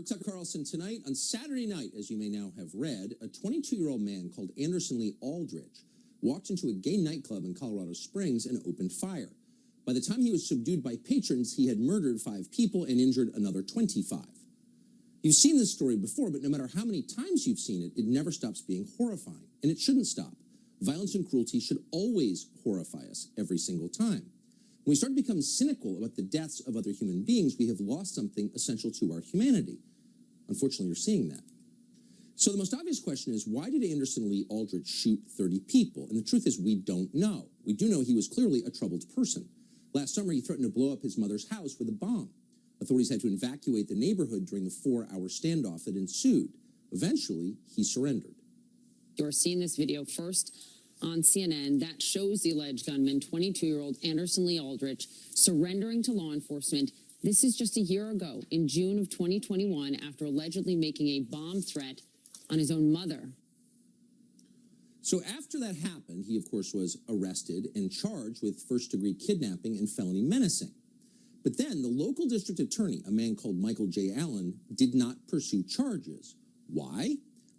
Tuck Carlson, tonight on Saturday night, as you may now have read, a 22-year-old man called Anderson Lee Aldrich walked into a gay nightclub in Colorado Springs and opened fire. By the time he was subdued by patrons, he had murdered 5 people and injured another 25. You've seen this story before, but no matter how many times you've seen it, it never stops being horrifying, and it shouldn't stop. Violence and cruelty should always horrify us every single time. When we start to become cynical about the deaths of other human beings, we have lost something essential to our humanity. Unfortunately, you're seeing that. So the most obvious question is, why did Anderson Lee Aldrich shoot 30 people? And the truth is, we don't know. We do know he was clearly a troubled person. Last summer, he threatened to blow up his mother's house with a bomb. Authorities had to evacuate the neighborhood during the 4-hour standoff that ensued. Eventually, he surrendered. You're seeing this video first on CNN that shows the alleged gunman, 22-year-old Anderson Lee Aldrich, surrendering to law enforcement. This is just a year ago, in June of 2021, after allegedly making a bomb threat on his own mother. So after that happened, he, of course, was arrested and charged with first-degree kidnapping and felony menacing. But then the local district attorney, a man called Michael J. Allen, did not pursue charges. Why?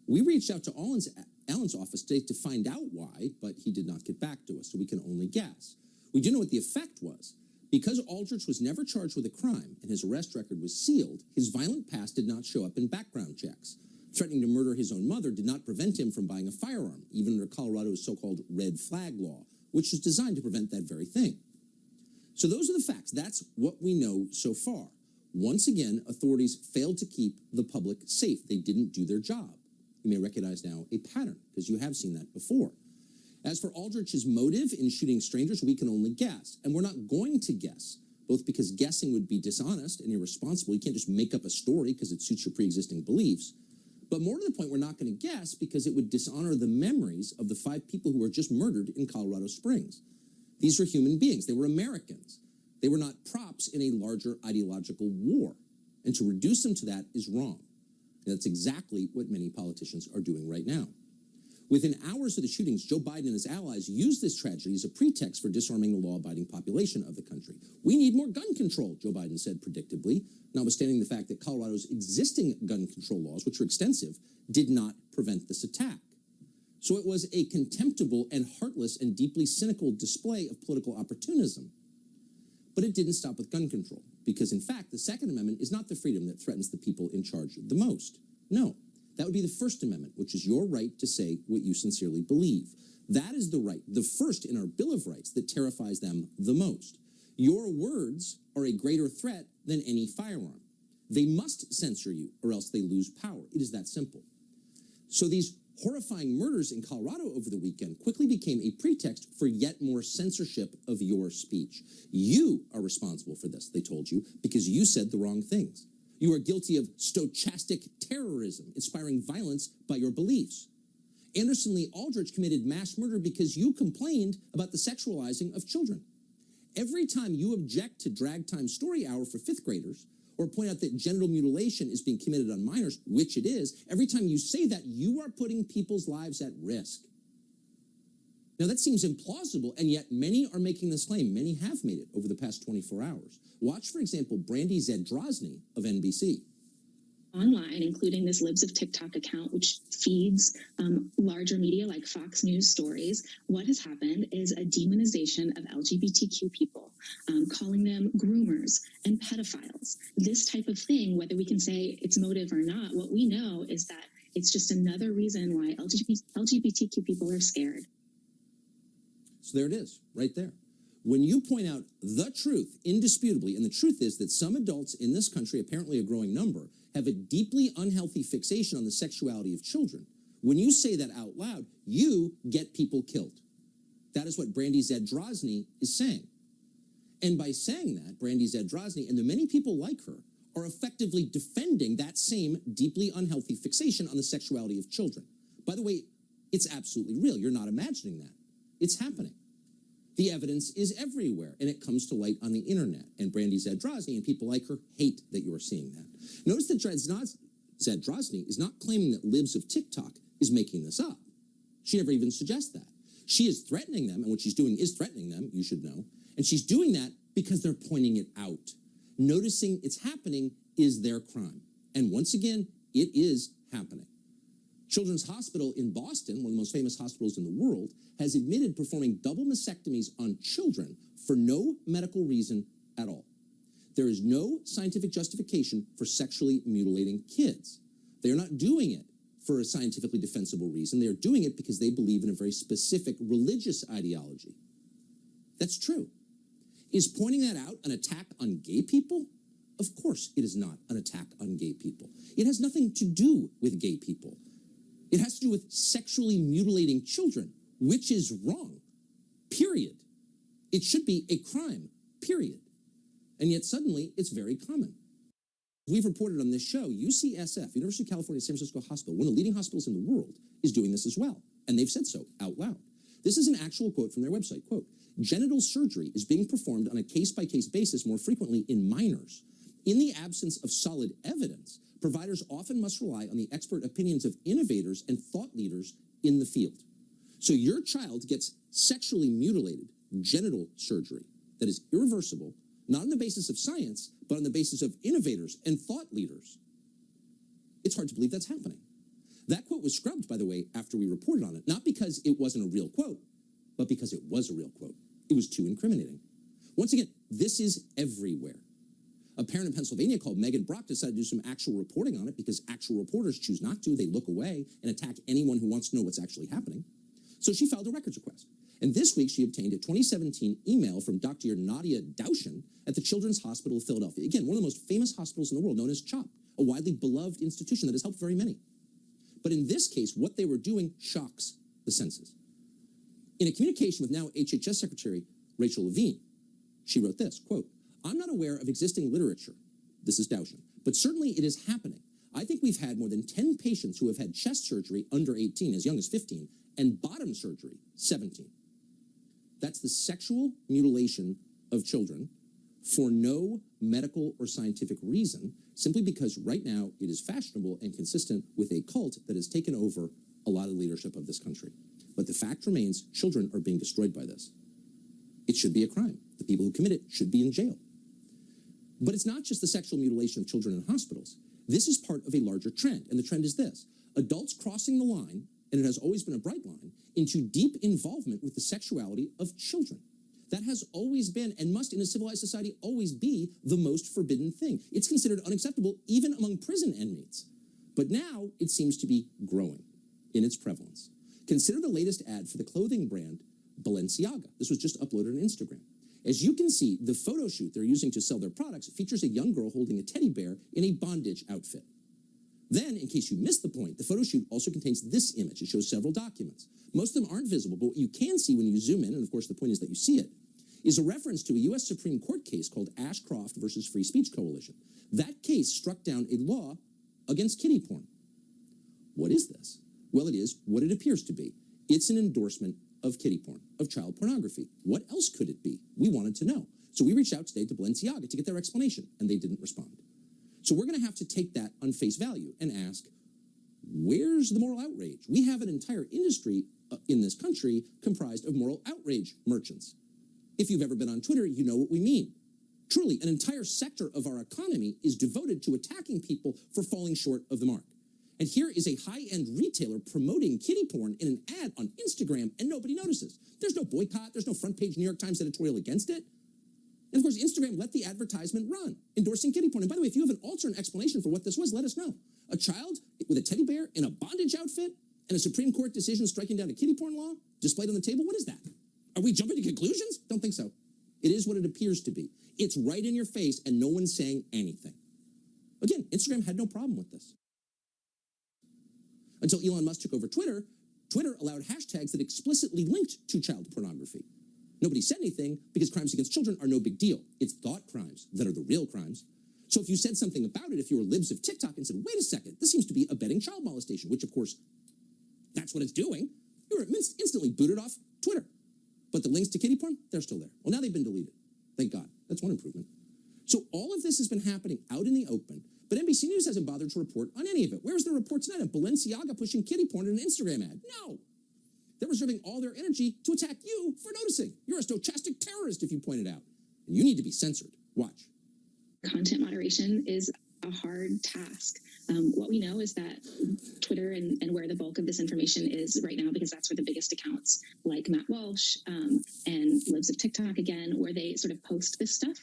We reached out to Allen's office today to find out why, but he did not get back to us, so we can only guess. We do know what the effect was. Because Aldrich was never charged with a crime and his arrest record was sealed, his violent past did not show up in background checks. Threatening to murder his own mother did not prevent him from buying a firearm, even under Colorado's so-called red flag law, which was designed to prevent that very thing. So those are the facts. That's what we know so far. Once again, authorities failed to keep the public safe. They didn't do their job. You may recognize now a pattern, because you have seen that before. As for Aldrich's motive in shooting strangers, we can only guess. And we're not going to guess, both because guessing would be dishonest and irresponsible. You can't just make up a story because it suits your pre-existing beliefs. But more to the point, we're not going to guess because it would dishonor the memories of the 5 people who were just murdered in Colorado Springs. These were human beings. They were Americans. They were not props in a larger ideological war. And to reduce them to that is wrong. And that's exactly what many politicians are doing right now. Within hours of the shootings, Joe Biden and his allies used this tragedy as a pretext for disarming the law-abiding population of the country. We need more gun control, Joe Biden said predictably, notwithstanding the fact that Colorado's existing gun control laws, which are extensive, did not prevent this attack. So it was a contemptible and heartless and deeply cynical display of political opportunism. But it didn't stop with gun control, because in fact, the Second Amendment is not the freedom that threatens the people in charge the most. No. That would be the First Amendment, which is your right to say what you sincerely believe. That is the right, the first in our Bill of Rights, that terrifies them the most. Your words are a greater threat than any firearm. They must censor you, or else they lose power. It is that simple. So these horrifying murders in Colorado over the weekend quickly became a pretext for yet more censorship of your speech. You are responsible for this, they told you, because you said the wrong things. You are guilty of stochastic terrorism, inspiring violence by your beliefs. Anderson Lee Aldrich committed mass murder because you complained about the sexualizing of children. Every time you object to drag time story hour for 5th graders, or point out that genital mutilation is being committed on minors, which it is, every time you say that, you are putting people's lives at risk. Now, that seems implausible, and yet many are making this claim. Many have made it over the past 24 hours. Watch, for example, Brandy Zadrozny of NBC. Online, including this Libs of TikTok account, which feeds larger media like Fox News stories, what has happened is a demonization of LGBTQ people, calling them groomers and pedophiles. This type of thing, whether we can say it's motive or not, what we know is that it's just another reason why LGBTQ people are scared. So there it is, right there. When you point out the truth, indisputably, and the truth is that some adults in this country, apparently a growing number, have a deeply unhealthy fixation on the sexuality of children. When you say that out loud, you get people killed. That is what Brandy Zadrozny is saying. And by saying that, Brandy Zadrozny and the many people like her are effectively defending that same deeply unhealthy fixation on the sexuality of children. By the way, it's absolutely real. You're not imagining that. It's happening. The evidence is everywhere, and it comes to light on the internet. And Brandy Zadrozny and people like her hate that you are seeing that. Notice that Zadrozny is not claiming that Libs of TikTok is making this up. She never even suggests that. She is threatening them, and what she's doing is threatening them, you should know. And she's doing that because they're pointing it out. Noticing it's happening is their crime. And once again, it is happening. Children's Hospital in Boston, one of the most famous hospitals in the world, has admitted performing double mastectomies on children for no medical reason at all. There is no scientific justification for sexually mutilating kids. They are not doing it for a scientifically defensible reason. They are doing it because they believe in a very specific religious ideology. That's true. Is pointing that out an attack on gay people? Of course it is not an attack on gay people. It has nothing to do with gay people. It has to do with sexually mutilating children, which is wrong, period. It should be a crime, period. And yet suddenly it's very common. We've reported on this show, UCSF, University of California, San Francisco Hospital, one of the leading hospitals in the world, is doing this as well. And they've said so out loud. This is an actual quote from their website. Quote, genital surgery is being performed on a case-by-case basis more frequently in minors. In the absence of solid evidence, providers often must rely on the expert opinions of innovators and thought leaders in the field. So your child gets sexually mutilated genital surgery that is irreversible, not on the basis of science, but on the basis of innovators and thought leaders. It's hard to believe that's happening. That quote was scrubbed, by the way, after we reported on it, not because it wasn't a real quote, but because it was a real quote. It was too incriminating. Once again, this is everywhere. A parent in Pennsylvania called Megan Brock decided to do some actual reporting on it because actual reporters choose not to. They look away and attack anyone who wants to know what's actually happening. So she filed a records request. And this week she obtained a 2017 email from Dr. Nadia Daushin at the Children's Hospital of Philadelphia. Again, one of the most famous hospitals in the world, known as CHOP, a widely beloved institution that has helped very many. But in this case, what they were doing shocks the senses. In a communication with now HHS Secretary Rachel Levine, she wrote this, quote, I'm not aware of existing literature, this is Daushin, but certainly it is happening. I think we've had more than 10 patients who have had chest surgery under 18, as young as 15, and bottom surgery, 17. That's the sexual mutilation of children for no medical or scientific reason, simply because right now it is fashionable and consistent with a cult that has taken over a lot of the leadership of this country. But the fact remains, children are being destroyed by this. It should be a crime. The people who commit it should be in jail. But it's not just the sexual mutilation of children in hospitals. This is part of a larger trend, and the trend is this. Adults crossing the line, and it has always been a bright line, into deep involvement with the sexuality of children. That has always been, and must in a civilized society always be, the most forbidden thing. It's considered unacceptable even among prison inmates. But now it seems to be growing in its prevalence. Consider the latest ad for the clothing brand Balenciaga. This was just uploaded on Instagram. As you can see, the photo shoot they're using to sell their products features a young girl holding a teddy bear in a bondage outfit. Then, in case you missed the point, the photo shoot also contains this image. It shows several documents. Most of them aren't visible, but what you can see when you zoom in, and of course the point is that you see it, is a reference to a U.S. Supreme Court case called Ashcroft versus Free Speech Coalition. That case struck down a law against kiddie porn. What is this? Well, it is what it appears to be. It's an endorsement of kiddie porn, of child pornography. What else could it be? We wanted to know. So we reached out today to Balenciaga to get their explanation, and they didn't respond. So we're going to have to take that on face value and ask, where's the moral outrage? We have an entire industry in this country comprised of moral outrage merchants. If you've ever been on Twitter, you know what we mean. Truly, an entire sector of our economy is devoted to attacking people for falling short of the mark. And here is a high-end retailer promoting kiddie porn in an ad on Instagram, and nobody notices. There's no boycott. There's no front-page New York Times editorial against it. And, of course, Instagram let the advertisement run, endorsing kiddie porn. And, by the way, if you have an alternate explanation for what this was, let us know. A child with a teddy bear in a bondage outfit and a Supreme Court decision striking down a kiddie porn law displayed on the table? What is that? Are we jumping to conclusions? Don't think so. It is what it appears to be. It's right in your face, and no one's saying anything. Again, Instagram had no problem with this. Until Elon Musk took over Twitter, Twitter allowed hashtags that explicitly linked to child pornography. Nobody said anything because crimes against children are no big deal. It's thought crimes that are the real crimes. So if you said something about it, if you were libs of TikTok and said, wait a second, this seems to be abetting child molestation, which of course, that's what it's doing, you were instantly booted off Twitter. But the links to kiddie porn, they're still there. Well, now they've been deleted. Thank God. That's one improvement. So all of this has been happening out in the open, but NBC News hasn't bothered to report on any of it. Where's the report tonight of Balenciaga pushing kiddie porn in an Instagram ad? No. They're reserving all their energy to attack you for noticing. You're a stochastic terrorist if you point it out. And you need to be censored. Watch. Content moderation is a hard task. What we know is that Twitter and where the bulk of this information is right now, because that's where the biggest accounts like Matt Walsh and Libs of TikTok again, where they sort of post this stuff.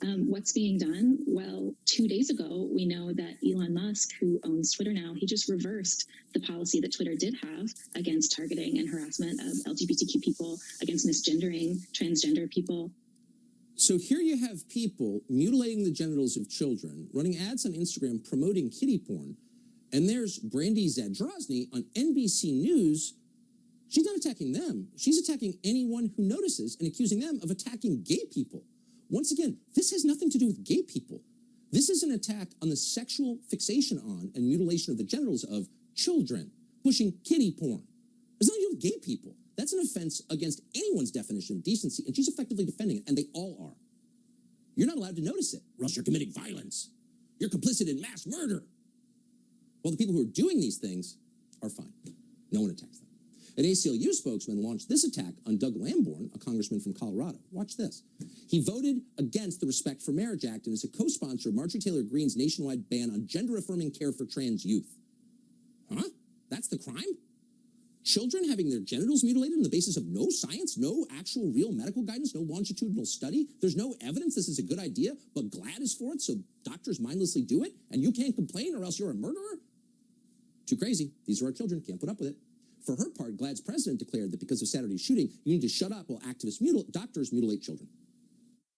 What's being done? Well, 2 days ago, we know that Elon Musk, who owns Twitter now, he just reversed the policy that Twitter did have against targeting and harassment of LGBTQ people, against misgendering transgender people. So here you have people mutilating the genitals of children, running ads on Instagram promoting kiddie porn, and there's Brandy Zadrozny on NBC News. She's not attacking them. She's attacking anyone who notices and accusing them of attacking gay people. Once again, this has nothing to do with gay people. This is an attack on the sexual fixation on and mutilation of the genitals of children, pushing kiddie porn. It's nothing to do with gay people. That's an offense against anyone's definition of decency, and she's effectively defending it, and they all are. You're not allowed to notice it, or else you're committing violence. You're complicit in mass murder. Well, the people who are doing these things are fine. No one attacks them. An ACLU spokesman launched this attack on Doug Lamborn, a congressman from Colorado. Watch this. He voted against the Respect for Marriage Act and is a co-sponsor of Marjorie Taylor Greene's nationwide ban on gender-affirming care for trans youth. Huh? That's the crime? Children having their genitals mutilated on the basis of no science, no actual real medical guidance, no longitudinal study. There's no evidence this is a good idea, but GLAAD is for it, so doctors mindlessly do it, and you can't complain or else you're a murderer? Too crazy. These are our children. Can't put up with it. For her part, GLAAD's president declared that because of Saturday's shooting, you need to shut up while activist doctors mutilate children.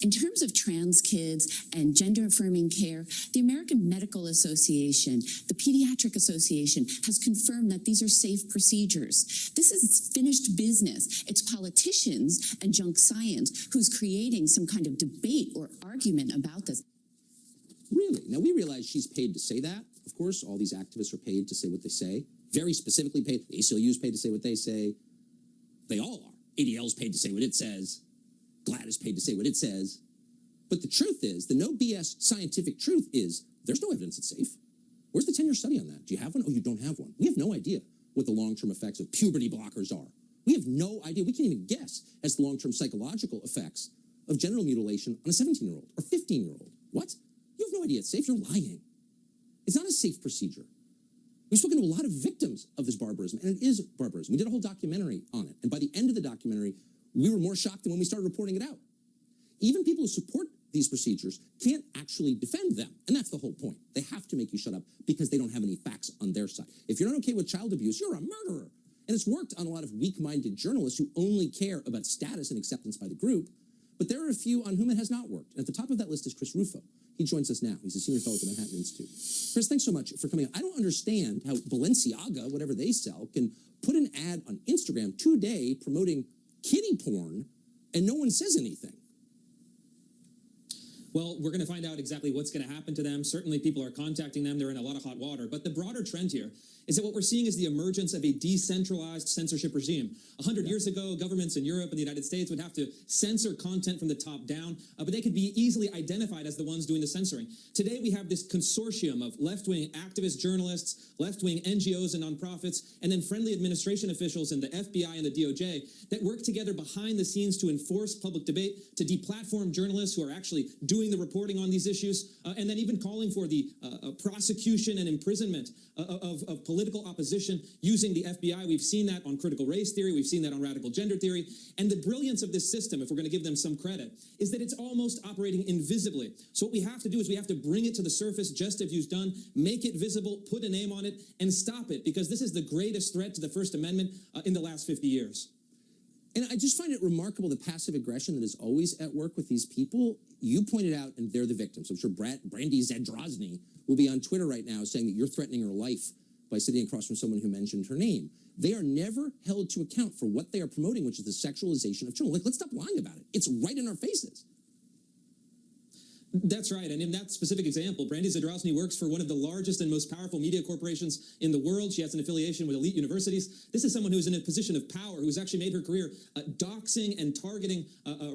In terms of trans kids and gender-affirming care, the American Medical Association, the Pediatric Association, has confirmed that these are safe procedures. This is finished business. It's politicians and junk science who's creating some kind of debate or argument about this. Really? Now, we realize she's paid to say that. Of course, all these activists are paid to say what they say. Very specifically paid. The ACLU is paid to say what they say. They all are. ADL is paid to say what it says. GLAAD is paid to say what it says. But the truth is, the no BS scientific truth is, there's no evidence it's safe. Where's the 10-year study on that? Do you have one? Oh, you don't have one. We have no idea what the long-term effects of puberty blockers are. We have no idea. We can't even guess as the long-term psychological effects of genital mutilation on a 17-year-old or 15-year-old. What? You have no idea it's safe. You're lying. It's not a safe procedure. We've spoken to a lot of victims of this barbarism, and it is barbarism. We did a whole documentary on it, and by the end of the documentary, we were more shocked than when we started reporting it out. Even people who support these procedures can't actually defend them, and that's the whole point. They have to make you shut up because they don't have any facts on their side. If you're not okay with child abuse, you're a murderer. And it's worked on a lot of weak-minded journalists who only care about status and acceptance by the group, but there are a few on whom it has not worked. And at the top of that list is Chris Rufo. He joins us now. He's a senior fellow at the Manhattan Institute. Chris, thanks so much for coming on. I don't understand how Balenciaga, whatever they sell, can put an ad on Instagram today promoting kiddie porn and no one says anything. Well, we're going to find out exactly what's going to happen to them. Certainly people are contacting them. They're in a lot of hot water. But the broader trend here is that what we're seeing is the emergence of a decentralized censorship regime. 100 years ago, governments in Europe and the United States would have to censor content from the top down, but they could be easily identified as the ones doing the censoring. Today, we have this consortium of left-wing activist journalists, left-wing NGOs and nonprofits, and then friendly administration officials in the FBI and the DOJ that work together behind the scenes to enforce public debate, to deplatform journalists who are actually doing the reporting on these issues, and then even calling for the prosecution and imprisonment of political opposition using the FBI. We've seen that on critical race theory. We've seen that on radical gender theory. And the brilliance of this system, if we're going to give them some credit, is that it's almost operating invisibly. So what we have to do is we have to bring it to the surface, just as you've done, make it visible, put a name on it, and stop it, because this is the greatest threat to the First Amendment in the last 50 years. And I just find it remarkable, the passive aggression that is always at work with these people. You pointed out, and they're the victims. I'm sure Brandy Zadrozny will be on Twitter right now saying that you're threatening her life by sitting across from someone who mentioned her name. They are never held to account for what they are promoting, which is the sexualization of children. Like, let's stop lying about it. It's right in our faces. That's right. And in that specific example, Brandy Zadrozny works for one of the largest and most powerful media corporations in the world. She has an affiliation with elite universities. This is someone who's in a position of power, who's actually made her career doxing and targeting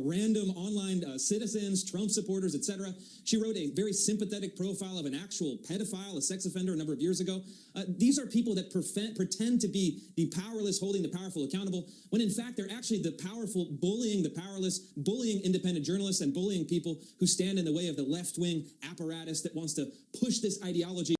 random online citizens, Trump supporters, etc. She wrote a very sympathetic profile of an actual pedophile, a sex offender, a number of years ago. These are people that pretend to be the powerless, holding the powerful accountable, when in fact they're actually the powerful bullying the powerless, bullying independent journalists and bullying people who stand in the way of the left-wing apparatus that wants to push this ideology